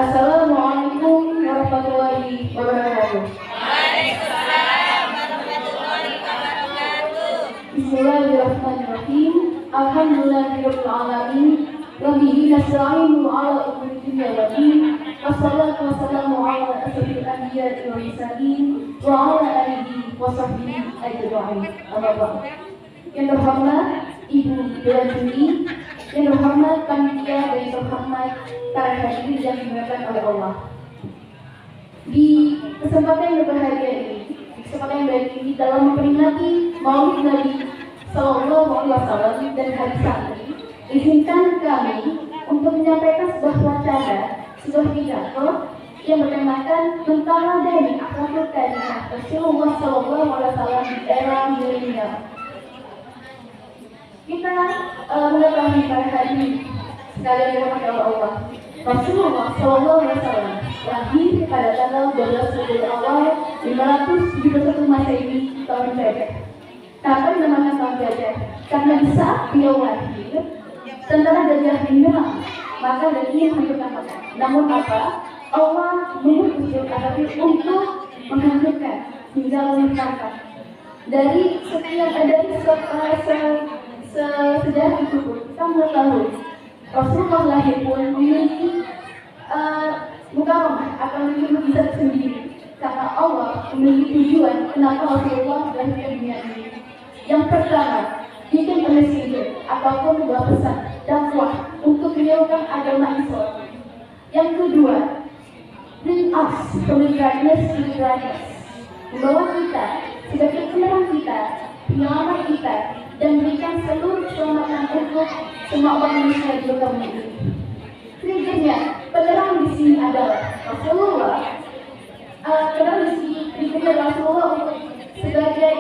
Assalamualaikum warahmatullahi wabarakatuh. Waalaikumsalam warahmatullahi wabarakatuh. Bismillahirrahmanirrahim. Alhamdulillahirabbil alamin. Wa bihi nasta'inu 'ala umuri dunya wa din. Wassalatu wassalamu 'ala asyrofil anbiya'i wal mursalin wa 'ala alihi wa sahbihi ajma'in. Amma ba'd. Yang terhormat Ibu Dewan Juri, yang terhormat panitia dan yang terhormat para hadirin yang dimuliakan oleh Allah. Di kesempatan yang berbahagia ini, di kesempatan yang baik ini dalam memperingati Maulid Nabi Sallallahu Alaihi Wasallam dan Hari Santri, izinkan kami untuk menyampaikan sebuah wacana, sebuah pidato yang bertemakan menteladani akhlakul karimah Rasulullah Sallallahu Alaihi Wasallam di era milenial. Kita mengetahui para hadirin sekalian dirahmati oleh Allah. Rasulullah Sallallahu Alaihi Wasallam lahir pada tanggal 12 Rabiul Awal 571 Masehi tahun Gajah. Kenapa dinamakan tahun Gajah? Karena di saat beliau lahir, tentara Gajah menyerang, maka dan ingin menghancurkan Mekah. Namun apa? Allah mengutus Zulkarnain untuk menghancurkan hingga memusnahkan. Dari sejarah itu pun kita mengetahui Rasulullah lahir pun memiliki mukarramah akan memiliki mukjizat sendiri karena Allah memiliki tujuan kenapa Rasulullah lahir ke dunia ini. Yang pertama, bikin a messenger ataupun sebuah pesan dakwah untuk menyerukan agama Islam. Yang kedua, bring us from the darkness to the brightness, membawa kita sebagai penerang kita, penyelamat kita, dan berikan seluruh keselamatan untuk semua orang manusia di muka bumi ini. Triggernya, penerang di sini adalah Rasulullah. Penerang di sini triggernya Rasulullah untuk sebagai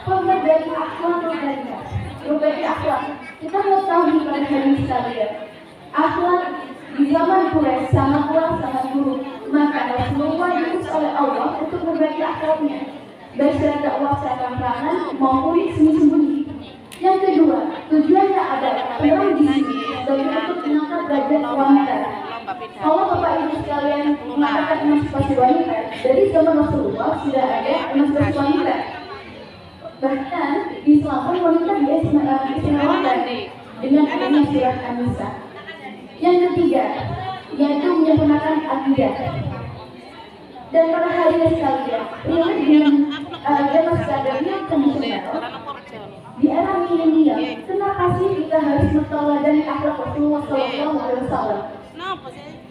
pemberi akhlak mereka, berbagi akhlak. Kita mau tahu di pada hari sekalian, akhlak di zaman Quraisy sangatlah sangat buruk. Maka Rasulullah diutus oleh Allah untuk berbagi akhlaknya, baik secara dakwah secara terang-terangan maupun sembunyi-sembunyi. Yang kedua, tujuannya adalah penerang di sini sebagai untuk mengangkat derajat wanita. Kalau Bapak Ibu sekalian mengatakan emansipasi wanita, dari zaman Rasulullah sudah ada emansipasi wanita. Bahkan di Islam pun wanita diistimewakan dengan adanya surat An-Nisa. Yang ketiga, yaitu menyempurnakan akidah. Dan para hadirin sekalian, relate dengan zaman sekarang yang konvensional. Di era milenial, kenapa sih kita harus meneladani akhlak Rasulullah Sallallahu Alaihi Wasallam?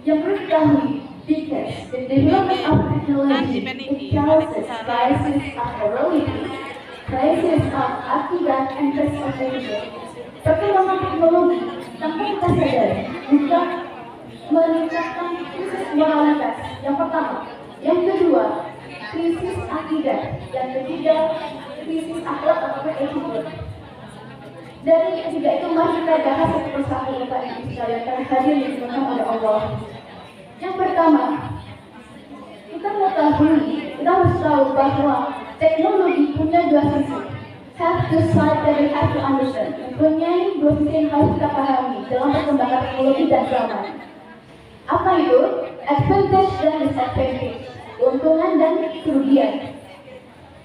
Yang perlu diketahui, because the development of technology it causes crisis of morality, crisis of akidah, and crisis of religion. Perkembangan teknologi tanpa kita sadari juga meningkatkan krisis moralitas. Yang pertama, yang kedua, krisis akidah, yang ketiga, krisis akhlak atau attitude. Dari ketiga itu mari kita bahas satu persatu Bapak Ibu sekalian karena hadir di sini oleh Allah. Yang pertama, kita harus tahu bahwa teknologi punya dua sisi. Have to side that we have to understand. Mempunyai dua sisi yang harus kita pahami dalam perkembangan teknologi dan zaman. Apa itu? Advantage dan disadvantage. Keuntungan dan kerugian.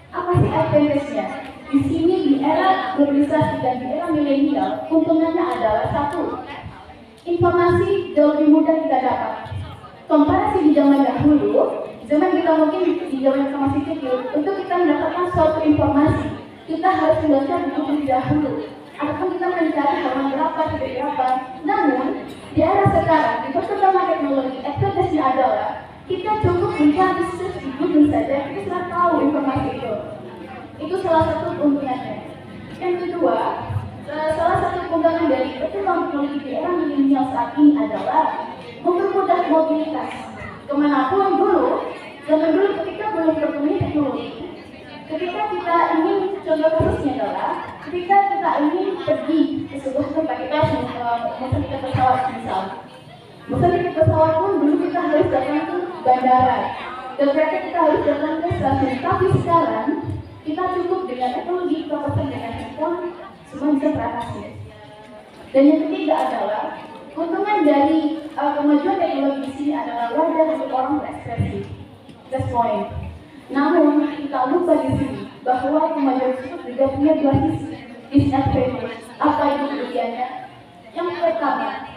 Apa sih advantage-nya? Di sini di era globalisasi dan di era milenial, keuntungannya adalah satu, informasi jauh lebih mudah kita dapat. Komparasi di zaman dahulu, zaman kita mungkin di zaman kita masih kecil, untuk kita mendapatkan suatu informasi, kita harus membaca buku terlebih dahulu. Ataupun kita mencari halaman berapa, tidak berapa. Namun di era sekarang, di perkembangan teknologi, advantage-nya adalah kita cukup mencari search di Google saja, kita sudah tahu informasi itu. Itu salah satu keuntungannya. Yang kedua, salah satu keuntungan dari perkembangan teknologi di era milenial saat ini adalah mempermudah mobilitas. Kemanapun dulu, zaman dulu ketika belum berkembang teknologi, ketika kita ingin, contoh kasusnya adalah ketika kita ingin pergi ke sebuah tempat, kita harus memesan tiket pesawat misalnya. Memesan tiket pesawat pun dulu kita harus datang ke bandara, dan berarti kita harus datang ke stasiun. Tapi sekarang kita cukup dengan teknologi, kita pesan dengan handphone, semua bisa teratasi. Dan yang ketiga adalah Keuntungan dari kemajuan teknologi di sini adalah wadah untuk orang berekspresi. That's point. Namun kita lupa di sini bahwa kemajuan tersebut juga punya dua sisi, disadvantage. Apa itu kerugiannya? Yang pertama,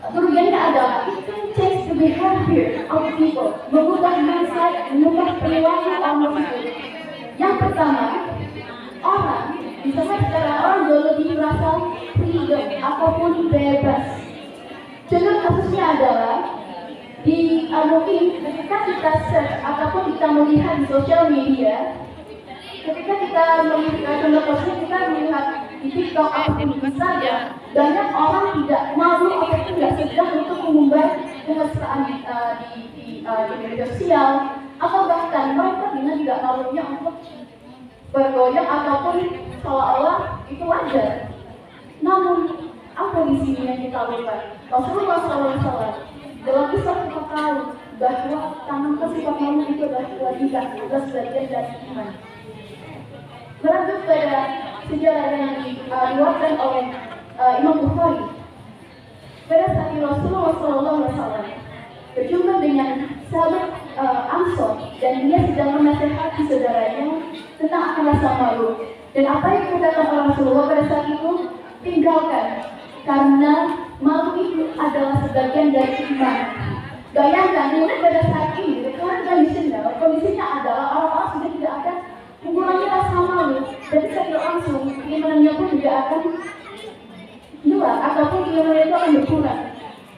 kerugiannya adalah it can change the behavior of people, mengubah mindset, mengubah perilaku orang tersebut. Yang pertama, orang di zaman sekarang orang jauh lebih merasa freedom ataupun bebas. Contoh kasusnya adalah di mungkin ketika kita search ataupun kita melihat di sosial media, ketika kita melihat contoh kasusnya kita melihat di TikTok ataupun di Instagram, banyak orang tidak malu ataupun tidak segan untuk mengumbar kemesraan di media sosial, atau bahkan mereka dengan tidak malunya untuk bergoyang ataupun seolah-olah itu wajar. Namun apa di sini yang kita lupa? Rasulullah SAW dalam kisah kita tahu bahwa tanam sifat malu itu adalah kewajiban, adalah sebagian dari iman. Merujuk pada sejarah yang diriwayatkan oleh Imam Bukhari, pada saat Rasulullah SAW berjumpa dengan sahabat Ansor dan dia sedang menasihati saudaranya tentang akan rasa malu. Dan apa yang dikatakan oleh Rasulullah pada saat itu? Tinggalkan, karena malu itu adalah sebagian dari iman. Bayangkan, mulai pada saat ini, kondisinya adalah orang-orang sudah tidak ada mengurangi rasa malu. Jadi secara langsung, keimanannya pun juga akan hilang ataupun keimanannya itu akan berkurang.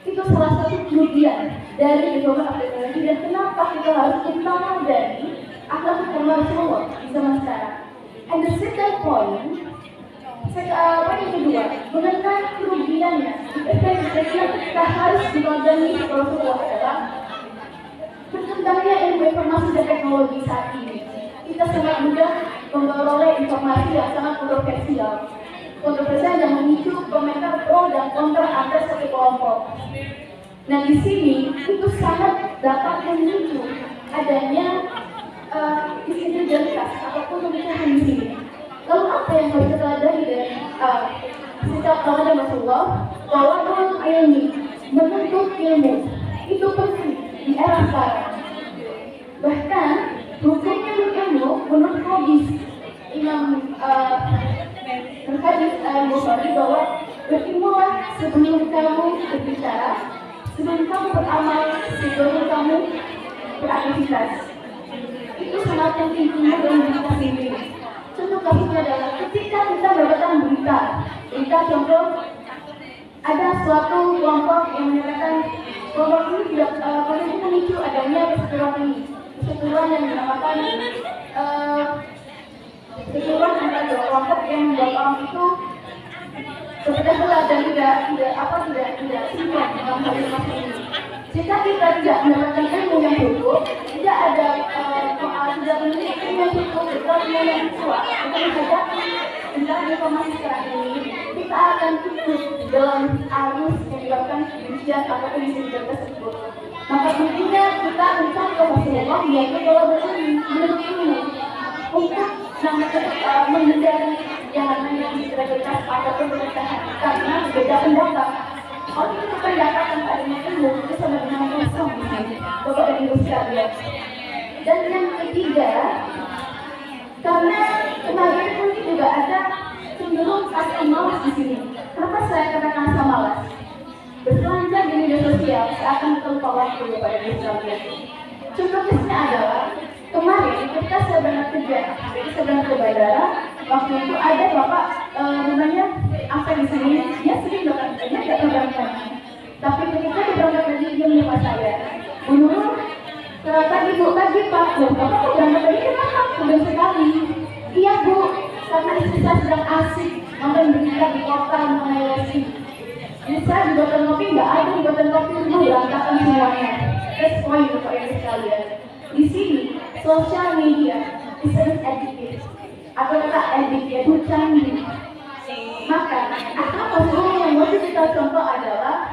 Itu salah satu kerugian dari kehidupan teknologi. Dan kenapa kita harus mempelajari akhlak Rasulullah di zaman sekarang? And the second point, yang kedua, mengenai kerugiannya, yang kita harus dipelajari Rasulullah adalah berkembangnya ilmu informasi dan teknologi saat ini. Kita sangat mudah memperoleh informasi yang sangat kontroversial yang memicu komentar pro dan kontra antar satu kelompok. Nah, di sini itu sangat dapat memicu adanya integritas ataupun pemikiran di sini. Lalu apa yang harus kita pelajari dari sikap Rasulullah Rasulullah? Bahwa ilmu menuntut ilmu itu penting di era sekarang. Bahkan bukannya ilmu menurut hadis Imam hadis Bukhari bahwa berilmulah sebelum kamu berbicara, sebelum kamu beramal, sebelum kamu beraktivitas. Itu sangat penting dalam diri kita sendiri. Contoh kasusnya adalah ketika kita mendapatkan berita contoh ada suatu kelompok yang menyatakan kelompok ini tidak memicu adanya perseteruan yang dinamakan perseteruan antara dua kelompok yang membuat orang itu berbeda belah dan tidak sinkron dalam hal ini. Jika kita tidak mendapatkan ilmu yang cukup, tidak ada tidak memiliki ilmu yang cukup, tidak ilmu yang kuat untuk menghadapi tentang informasi sekarang ini, kita akan ikut dalam arus yang dilakukan kebencian ataupun insidental tersebut. Maka pentingnya kita mencari Rasulullah yaitu kalau menuntut ilmu untuk menghindari yang namanya integritas ataupun pemerintahan karena berbeda pendapat. Kalau itu pendapat yang adanya ilmu itu sama dengan kosong, Bapak dan Ibu sekalian. Dan yang ketiga, karena kemarin pun juga ada cenderung rasa malas di sini. Kenapa saya katakan rasa malas? Berselancar di media sosial akan terlupa waktu Bapak dan Ibu sekalian. Contohnya adalah kemarin ketika saya berangkat kerja, jadi saya berangkat ke bandara, waktu itu ada bapak namanya apa di sini, dia sering berangkat kerja, tidak terberangkat. Tapi ketika dia berangkat kerja dia menyapa saya, menurut tadi Pak, bapak kok berangkat kerja kenapa? Sudah sekali. Iya Bu, karena istri saya sedang asik nonton berita di kota mengenai lesi. Jadi saya di botol kopi nggak ada, di botol kopi itu berantakan semuanya. That's why Bapak Ibu sekalian. Di sini sosial media disebut addictive atau kata addict yaitu candu. Maka apa yang harus kita contoh adalah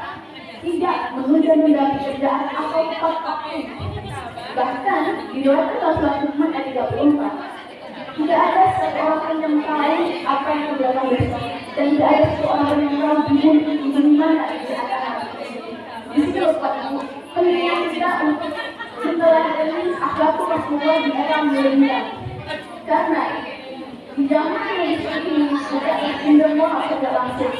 tidak menunda-nunda pekerjaan atau tepat waktu. Bahkan di luar Rasulullah Muhammad ayat 34 tidak ada seorang pun yang tahu apa yang akan datang besok dan tidak ada seorang pun yang tahu di mana keluar di era milenial. Karena di zaman Indonesia ini sudah Indonesia tidak langsung.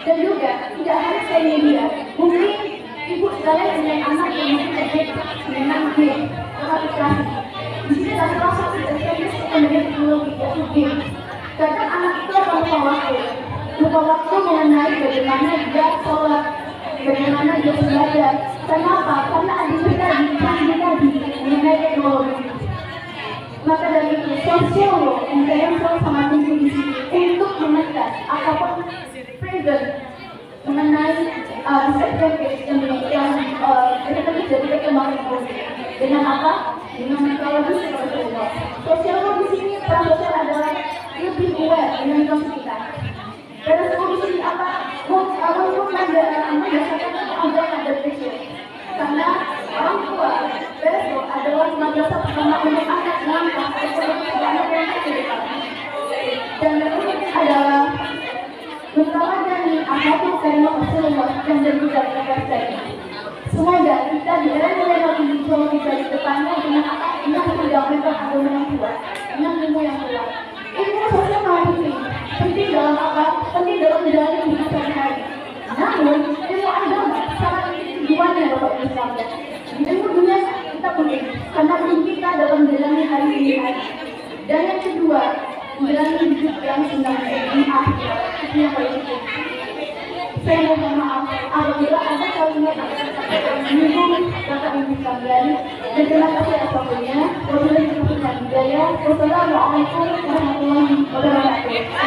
Dan juga tidak hanya saya media, mungkin ibu sekalian punya anak yang mungkin terjadi dengan game atau aplikasi. Di sini ada salah satu spesialis ekonomi teknologi yaitu game. Kadang anak itu akan lupa waktu mengenai bagaimana dia sholat, bagaimana dia belajar. Kenapa? Karena adik kita tadi mengenai teknologi. Maka dari itu, sosiolog yang saya sangat tinggi di sini untuk menekan ataupun prevent mengenai disadvantage yang terjadi perkembangan ekonomi. Dengan apa? Dengan metodologi sosiolog. Sosiolog di sini peran sosial adalah lebih aware dengan lingkungan sekitar. Dan di sini apa? Untuk berdasarkan ada kecil. Karena orang tua besok adalah madrasah pertama untuk anak langkah ekonomi anak yang kecil. Dan berikutnya adalah meneladani apapun karena Rasulullah yang berbuat kepada saya. Semoga kita di era milenial ini selalu bisa di depannya dengan apa yang menjalankan agama yang kuat, dengan ilmu yang kuat. Ilmu sosial sangat penting dalam apa? Penting dalam menjalani kehidupan sehari-hari. Namun ilmu agama sangat penting tujuannya Bapak Ibu sekalian. Ilmu dunia kita penting karena penting kita dalam menjalani hari ini hari. Dan yang kedua, menjalani hidup yang senang di akhirat. Itu yang paling penting. Saya mohon maaf apabila ada kalimat menyinggung Bapak Ibu sekalian. Dan terima kasih atas waktunya. Wassalamualaikum warahmatullahi wabarakatuh.